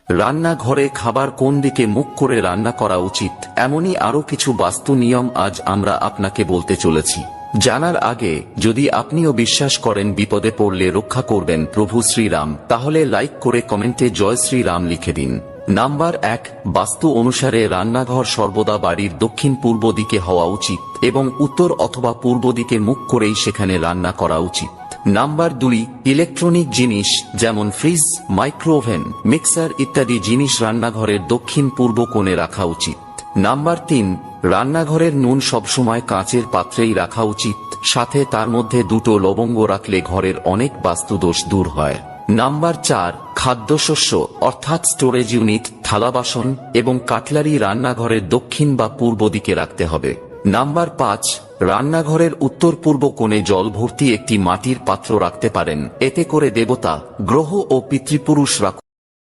রান্নাঘরে খাবার কোন দিকে মুখ করে রান্না করা উচিত, এমনই আরো কিছু বাস্তু নিয়ম আজ আমরা আপনাকে বলতে চলেছি। জানার আগে যদি আপনিও বিশ্বাস করেন বিপদে পড়লে রক্ষা করবেন প্রভু শ্রীরাম, তাহলে লাইক করে কমেন্টে জয় শ্রীরাম লিখে দিন। নাম্বার 1, বাস্তু অনুসারে রান্নাঘর সর্বদা বাড়ির দক্ষিণ পূর্ব দিকে হওয়া উচিত এবং উত্তর অথবা পূর্ব দিকে মুখ করেই সেখানে রান্না করা উচিত। নাম্বার 2, ইলেকট্রনিক জিনিস যেমন ফ্রিজ, মাইক্রোওভেন, মিক্সার ইত্যাদি জিনিস রান্নাঘরের দক্ষিণ পূর্ব কোণে রাখা উচিত। নাম্বার 3, রান্নাঘরের নুন সবসময় কাঁচের পাত্রেই রাখা উচিত, সাথে তার মধ্যে 2টো লবঙ্গ রাখলে ঘরের অনেক বাস্তুদোষ দূর হয়। নাম্বার 4, খাদ্যশস্য অর্থাৎ স্টোরেজ ইউনিট, থালা বাসন এবং কাটলারি রান্নাঘরের দক্ষিণ বা পূর্ব দিকে রাখতে হবে। নাম্বার 5, রান্নাঘরের উত্তর পূর্ব কোণে জল ভর্তি একটি মাটির পাত্র রাখতে পারেন, এতে করে দেবতা, গ্রহ ও পিতৃপুরুষরা